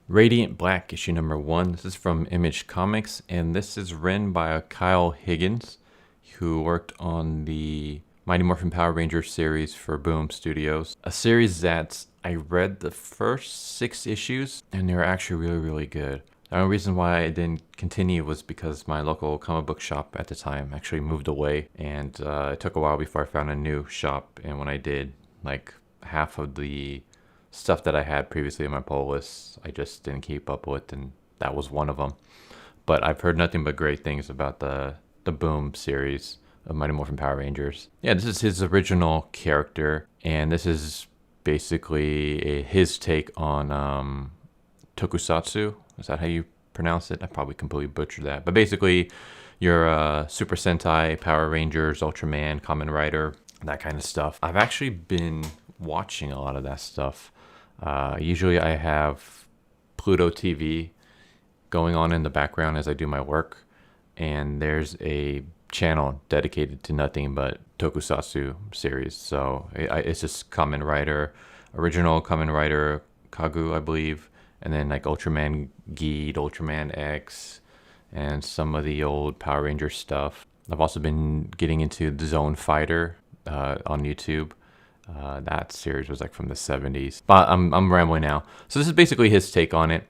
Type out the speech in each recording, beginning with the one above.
Radiant Black, issue number 1. This is from Image Comics, and this is written by Kyle Higgins, who worked on the Mighty Morphin Power Rangers series for Boom Studios. A series that I read the first 6 issues, and they were actually really, really good. The only reason why I didn't continue was because my local comic book shop at the time actually moved away, and it took a while before I found a new shop, and when I did, like half of the stuff that I had previously in my pull list, I just didn't keep up with, and that was one of them. But I've heard nothing but great things about the Boom series of Mighty Morphin Power Rangers. Yeah, this is his original character, and this is basically his take on Tokusatsu. Is that how you pronounce it? I probably completely butchered that. But basically, you're Super Sentai, Power Rangers, Ultraman, Kamen Rider, that kind of stuff. I've actually been watching a lot of that stuff. Usually I have Pluto TV going on in the background as I do my work, and there's a channel dedicated to nothing but Tokusatsu series. So it's just Kamen Rider, original Kamen Rider Kagu, I believe, and then like Ultraman Geed, Ultraman X, and some of the old Power Ranger stuff. I've also been getting into the Zone Fighter on YouTube. That series was like from the 70s. But I'm rambling now. So this is basically his take on it.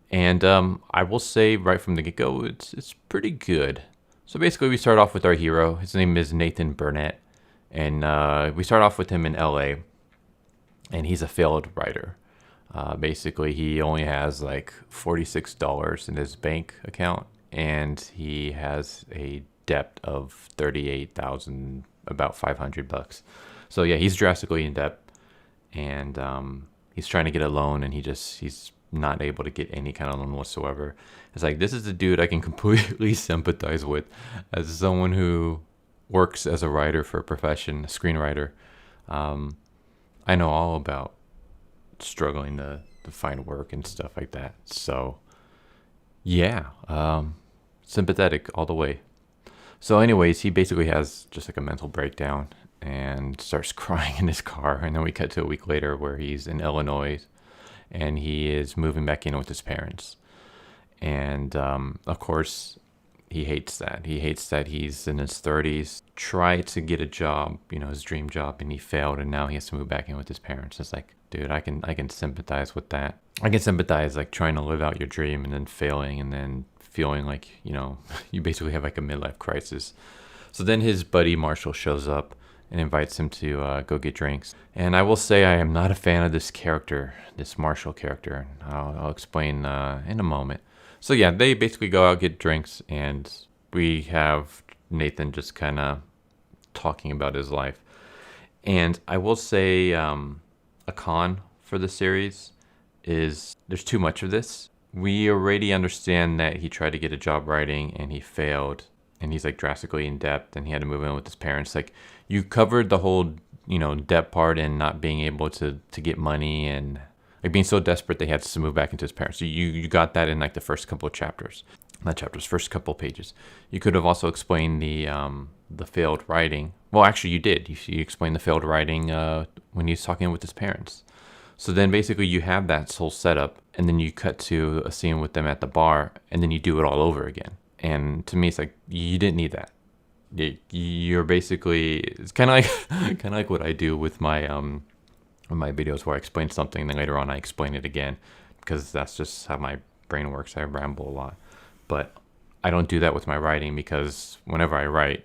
And I will say right from the get-go, it's pretty good. So basically we start off with our hero. His name is Nathan Burnett. And we start off with him in LA. And he's a failed writer. Basically he only has like $46 in his bank account. And he has a debt of $38,000, about $500. So yeah, he's drastically in debt, and he's trying to get a loan, and he's not able to get any kind of loan whatsoever. It's like, this is the dude I can completely sympathize with as someone who works as a writer for a profession, a screenwriter. I know all about struggling to find work and stuff like that. So yeah, sympathetic all the way. So anyways, he basically has just like a mental breakdown and starts crying in his car. And then we cut to a week later where he's in Illinois and he is moving back in with his parents. And of course, he hates that. He hates that he's in his 30s, tried to get a job, his dream job, and he failed. And now he has to move back in with his parents. It's like, dude, I can sympathize with that. I can sympathize like trying to live out your dream and then failing and then feeling like, you basically have like a midlife crisis. So then his buddy Marshall shows up and invites him to go get drinks. And I will say I am not a fan of this character, this Marshall character. I'll explain in a moment. So yeah, they basically go out, get drinks, and we have Nathan just kind of talking about his life. And I will say a con for the series is there's too much of this. We already understand that he tried to get a job writing and he failed, and he's like drastically in debt, and he had to move in with his parents. Like, you covered the whole, debt part and not being able to get money and like being so desperate that he had to move back into his parents. So you got that in like the first couple of chapters. Not chapters, first couple of pages. You could have also explained the failed writing. Well, actually you did. You explained the failed writing when he was talking with his parents. So then basically you have that whole setup, and then you cut to a scene with them at the bar, and then you do it all over again. And to me, it's like, you didn't need that. You're basically, it's kind of like what I do with my videos, where I explain something, then later on I explain it again, because that's just how my brain works. I ramble a lot, but I don't do that with my writing, because whenever I write,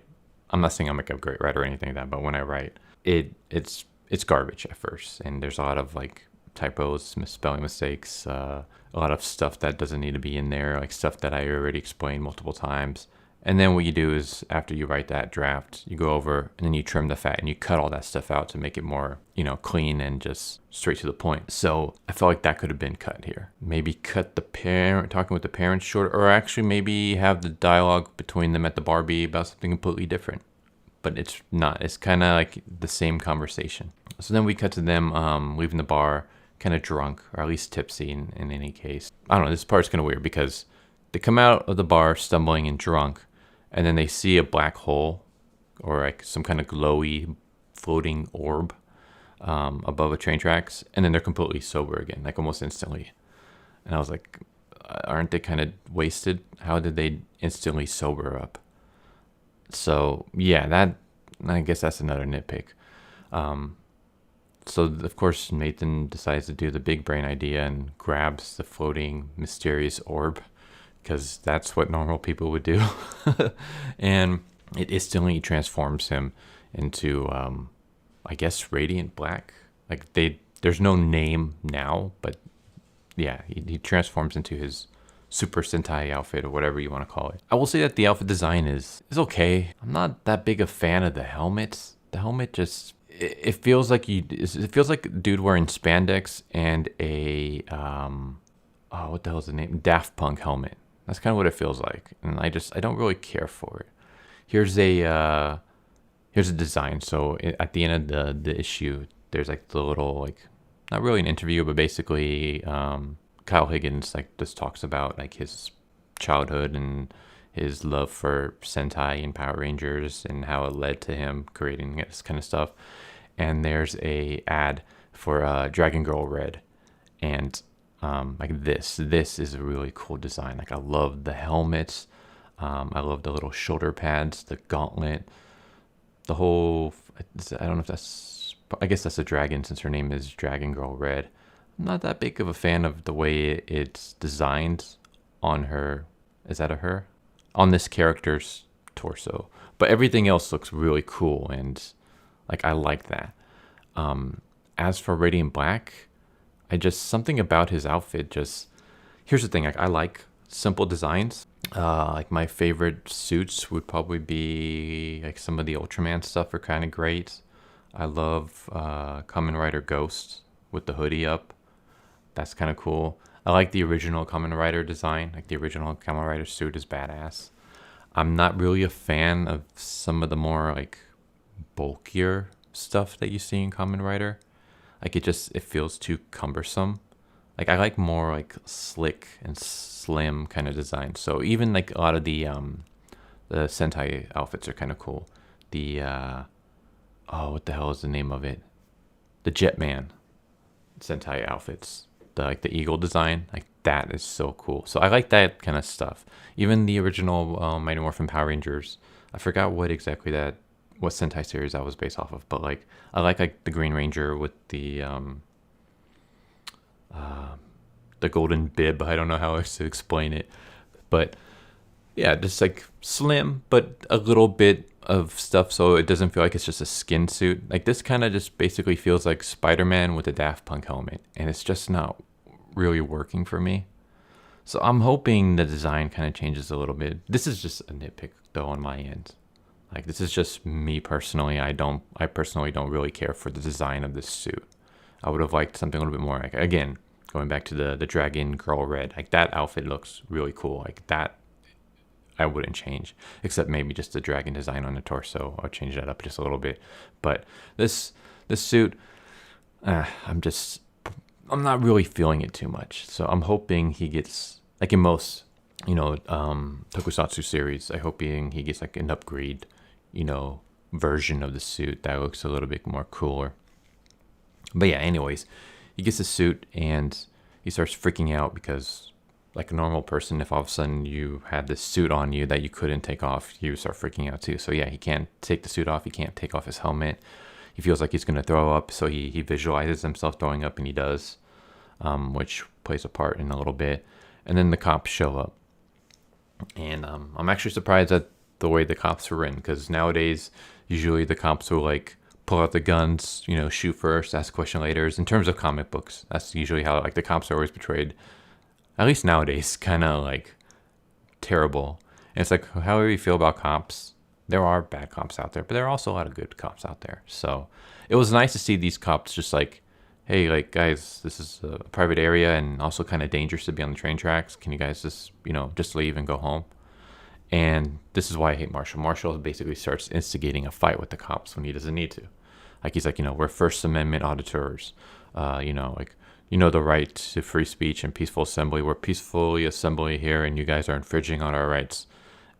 I'm not saying I'm like a great writer or anything like that, but when I write, it's garbage at first, and there's a lot of like typos, misspelling mistakes, a lot of stuff that doesn't need to be in there, like stuff that I already explained multiple times. And then what you do is, after you write that draft, you go over and then you trim the fat and you cut all that stuff out to make it more, clean and just straight to the point. So I felt like that could have been cut here. Maybe cut talking with the parents short, or actually maybe have the dialogue between them at the bar be about something completely different. But it's not. It's kind of like the same conversation. So then we cut to them leaving the bar, kind of drunk, or at least tipsy in any case. I don't know, this part's kind of weird because they come out of the bar stumbling and drunk, and then they see a black hole or like some kind of glowy floating orb above the train tracks, and then they're completely sober again, like almost instantly. And I was like, aren't they kind of wasted? How did they instantly sober up? So yeah, that I guess that's another nitpick. So of course Nathan decides to do the big brain idea and grabs the floating mysterious orb, because that's what normal people would do. And it instantly transforms him into, I guess, radiant black. Like there's no name now, but yeah, he transforms into his Super Sentai outfit or whatever you want to call it. I will say that the outfit design is okay. I'm not that big a fan of the helmets. The helmet just it feels like it feels like a dude wearing spandex and a oh, what the hell is the name? Daft Punk helmet. That's kind of what it feels like, and I don't really care for it. Here's a design. So at the end of the issue, there's like the little, like, not really an interview, but basically Kyle Higgins like just talks about like his childhood and his love for Sentai and Power Rangers and how it led to him creating this kind of stuff. And there's a ad for Dragon Girl Red, and like this is a really cool design. Like I love the helmets, I love the little shoulder pads, the gauntlet, the whole. I don't know if that's. I guess that's a dragon since her name is Dragon Girl Red. I'm not that big of a fan of the way it's designed on her. Is that a her? On this character's torso, but everything else looks really cool, and like I like that. As for Radiant Black, something about his outfit just. Here's the thing, like I like simple designs. Like my favorite suits would probably be like some of the Ultraman stuff are kind of great. I love Kamen Rider Ghost with the hoodie up. That's kind of cool. I like the original Kamen Rider design. Like the original Kamen Rider suit is badass. I'm not really a fan of some of the more like bulkier stuff that you see in Kamen Rider. Like it feels too cumbersome. Like I like more like slick and slim kind of design. So even like a lot of the Sentai outfits are kind of cool. The oh, what the hell is the name of it? The Jetman Sentai outfits. The eagle design, like that is so cool. So I like that kind of stuff. Even the original Mighty Morphin Power Rangers. I forgot what Sentai series that was based off of, but like I like the Green Ranger with the golden bib. I don't know how else to explain it, but yeah, just like slim, but a little bit of stuff so it doesn't feel like it's just a skin suit. Like this kind of just basically feels like Spider-Man with a Daft Punk helmet, and it's just not really working for me. So I'm hoping the design kind of changes a little bit. This is just a nitpick though on my end. Like this is just me personally. I personally don't really care for the design of this suit. I would have liked something a little bit more, like, again, going back to the Dragon Girl Red. Like that outfit looks really cool. Like that I wouldn't change, except maybe just the dragon design on the torso. I'll change that up just a little bit. But this suit, I'm not really feeling it too much. So I'm hoping he gets, like in most, Tokusatsu series, I hope he gets like an upgrade, version of the suit that looks a little bit more cooler. But yeah, anyways, he gets the suit and he starts freaking out because, like a normal person, if all of a sudden you had this suit on you that you couldn't take off, you start freaking out too. So yeah, he can't take the suit off. He can't take off his helmet. He feels like he's going to throw up. So he visualizes himself throwing up, and he does, which plays a part in a little bit. And then the cops show up. And I'm actually surprised at the way the cops were in, because nowadays, usually the cops will like pull out the guns, shoot first, ask a question later. In terms of comic books, that's usually how like the cops are always portrayed. At least nowadays, kind of like terrible. And it's like, however you feel about cops, there are bad cops out there, but there are also a lot of good cops out there. So it was nice to see these cops just like, hey, like, guys, this is a private area and also kind of dangerous to be on the train tracks. Can you guys just, just leave and go home? And this is why I hate Marshall. Marshall basically starts instigating a fight with the cops when he doesn't need to. Like, he's like, we're First Amendment auditors, the right to free speech and peaceful assembly. We're peacefully assembly here, and you guys are infringing on our rights.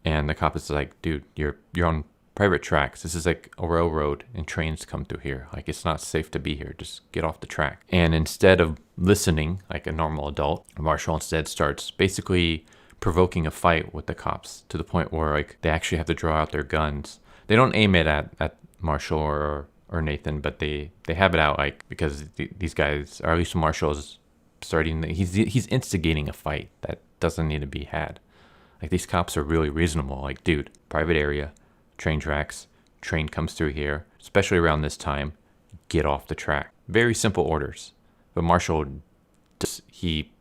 And the cop is like, dude, you're on private tracks. This is like a railroad and trains come through here. Like, it's not safe to be here. Just get off the track. And instead of listening like a normal adult, Marshall instead starts basically provoking a fight with the cops to the point where like they actually have to draw out their guns. They don't aim it at Marshall or Nathan, but they have it out like because these guys, or at least Marshall's starting. He's instigating a fight that doesn't need to be had. Like, these cops are really reasonable. Like, dude, private area, train tracks, train comes through here, especially around this time, get off the track. Very simple orders. But Marshall, he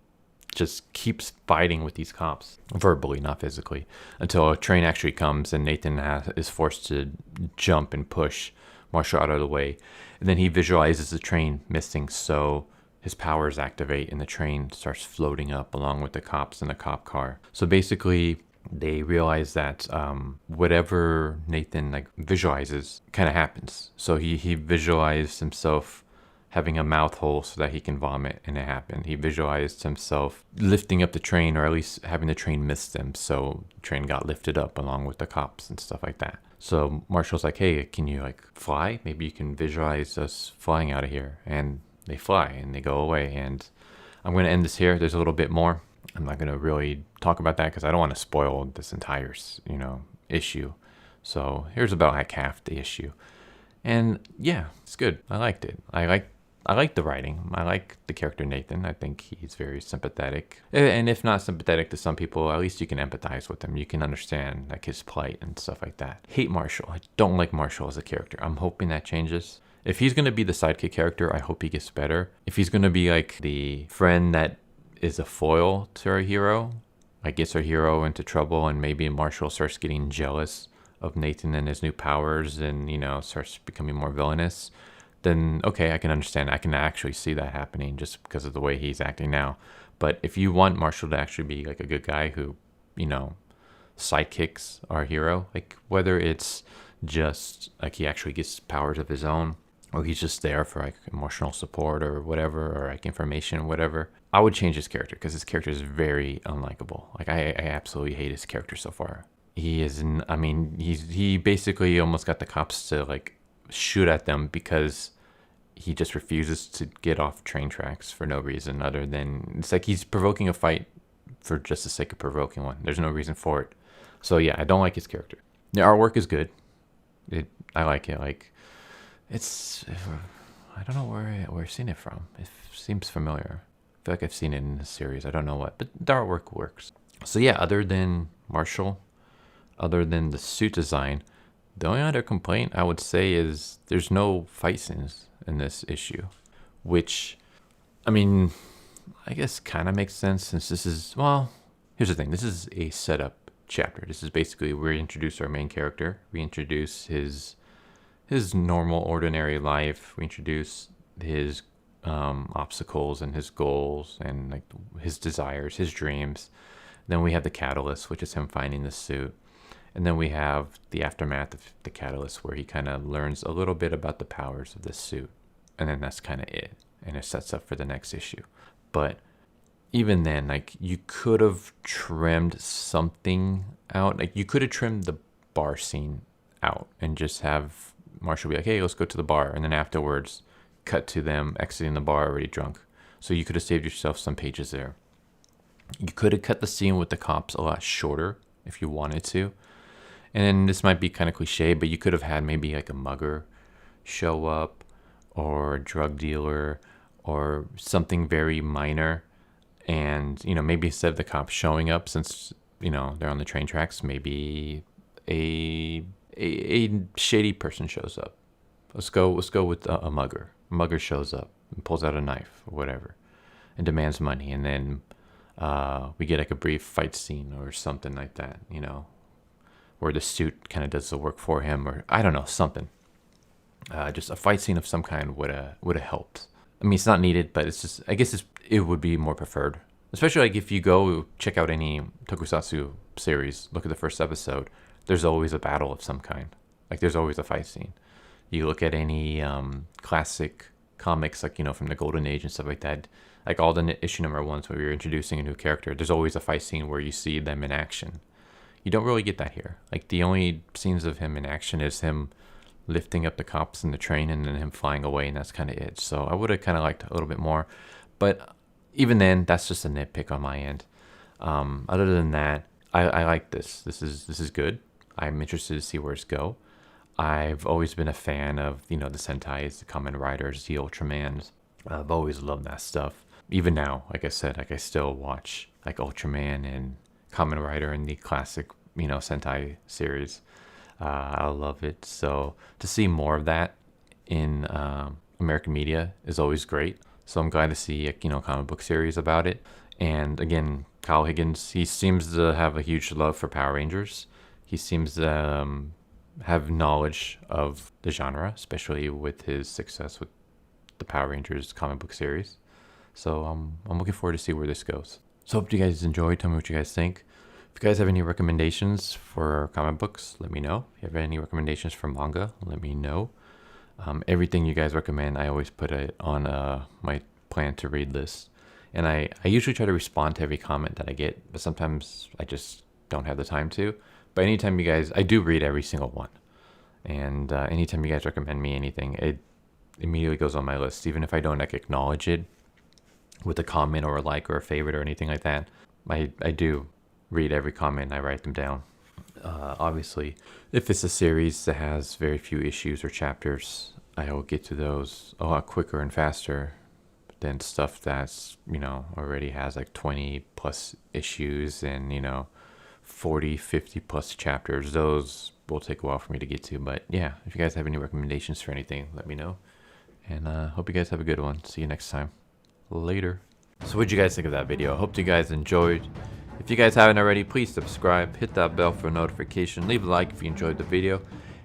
just keeps fighting with these cops, verbally, not physically, until a train actually comes and Nathan is forced to jump and push Marshall out of the way. And then he visualizes the train missing, so his powers activate and the train starts floating up along with the cops in the cop car. So basically, they realize that whatever Nathan like visualizes kind of happens. So he visualized himself having a mouth hole so that he can vomit, and it happened. He visualized himself lifting up the train, or at least having the train miss them, so the train got lifted up along with the cops and stuff like that. So Marshall's like, hey, can you like fly? Maybe you can visualize us flying out of here. And they fly and they go away. And I'm going to end this here. There's a little bit more. I'm not going to really talk about that because I don't want to spoil this entire, issue. So here's about like half the issue. And yeah, it's good. I liked it. I like the writing. I like the character Nathan. I think he's very sympathetic. And if not sympathetic to some people, at least you can empathize with him. You can understand like his plight and stuff like that. Hate Marshall. I don't like Marshall as a character. I'm hoping that changes. If he's going to be the sidekick character, I hope he gets better. If he's going to be like the friend that is a foil to our hero, like gets our hero into trouble, and maybe Marshall starts getting jealous of Nathan and his new powers and, starts becoming more villainous, then okay, I can understand. I can actually see that happening just because of the way he's acting now. But if you want Marshall to actually be like a good guy who, sidekicks our hero, like whether it's just like he actually gets powers of his own, or he's just there for like emotional support or whatever, or like information, whatever, I would change his character because his character is very unlikable. Like I absolutely hate his character so far. He basically almost got the cops to like shoot at them because he just refuses to get off train tracks for no reason other than it's like he's provoking a fight for just the sake of provoking one. There's no reason for it. So yeah, I don't like his character. The artwork is good. I like it. Like it's, I don't know where I've seen it from. It seems familiar. I feel like I've seen it in the series. I don't know what, but the artwork works. So yeah, other than Marshall, other than the suit design, the only other complaint I would say is there's no fight scenes in this issue, which, I guess kind of makes sense since this is, well, here's the thing. This is a setup chapter. This is basically where we introduce our main character. We introduce his normal, ordinary life. We introduce his obstacles and his goals and like his desires, his dreams. Then we have the catalyst, which is him finding the suit. And then we have the aftermath of the catalyst where he kind of learns a little bit about the powers of this suit. And then that's kind of it. And it sets up for the next issue. But even then, like you could have trimmed something out. Like you could have trimmed the bar scene out and just have Marshall be like, hey, let's go to the bar. And then afterwards, cut to them exiting the bar already drunk. So you could have saved yourself some pages there. You could have cut the scene with the cops a lot shorter if you wanted to. And this might be kind of cliche, but you could have had maybe like a mugger show up or a drug dealer or something very minor. And, maybe instead of the cops showing up, since, they're on the train tracks, maybe a shady person shows up. Let's go with a mugger. A mugger shows up and pulls out a knife or whatever and demands money. And then we get like a brief fight scene or something like that, where the suit kind of does the work for him, or I don't know, something. Just a fight scene of some kind would have helped. It's not needed, but it's just, I guess it would be more preferred. Especially like if you go check out any Tokusatsu series, look at the first episode, there's always a battle of some kind. Like there's always a fight scene. You look at any classic comics, like, from the Golden Age and stuff like that, like all the issue number ones where you're introducing a new character, there's always a fight scene where you see them in action. You don't really get that here. Like, the only scenes of him in action is him lifting up the cops in the train and then him flying away, and that's kind of it. So I would have kind of liked a little bit more, but even then, that's just a nitpick on my end. Other than that, I like this. This is good. I'm interested to see where it's go. I've always been a fan of, the Sentais, the Kamen Riders, the Ultramans. I've always loved that stuff. Even now, like I said, like I still watch like Ultraman and Kamen Rider and the classic, Sentai series. I love it. So to see more of that in American media is always great. So I'm glad to see a comic book series about it. And again, Kyle Higgins, he seems to have a huge love for Power Rangers. He seems to have knowledge of the genre, especially with his success with the Power Rangers comic book series. So I'm looking forward to see where this goes. So hope you guys enjoyed. Tell me what you guys think. If you guys have any recommendations for comic books, let me know. If you have any recommendations for manga, let me know. Everything you guys recommend, I always put it on my plan to read list. And I usually try to respond to every comment that I get, but sometimes I just don't have the time to. But anytime you guys, I do read every single one. And anytime you guys recommend me anything, it immediately goes on my list. Even if I don't like acknowledge it with a comment or a like or a favorite or anything like that, I do read every comment and I write them down. Obviously, if it's a series that has very few issues or chapters, I will get to those a lot quicker and faster than stuff that's, already has like 20 plus issues and, 40, 50 plus chapters. Those will take a while for me to get to. But yeah, if you guys have any recommendations for anything, let me know. And hope you guys have a good one. See you next time. Later. So what'd you guys think of that video? I hope you guys enjoyed. If you guys haven't already, please subscribe, hit that bell for a notification, leave a like if you enjoyed the video.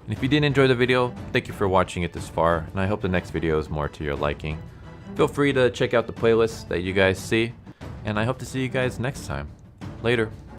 And if you didn't enjoy the video, thank you for watching it this far, and I hope the next video is more to your liking. Feel free to check out the playlist that you guys see, and I hope to see you guys next time. Later.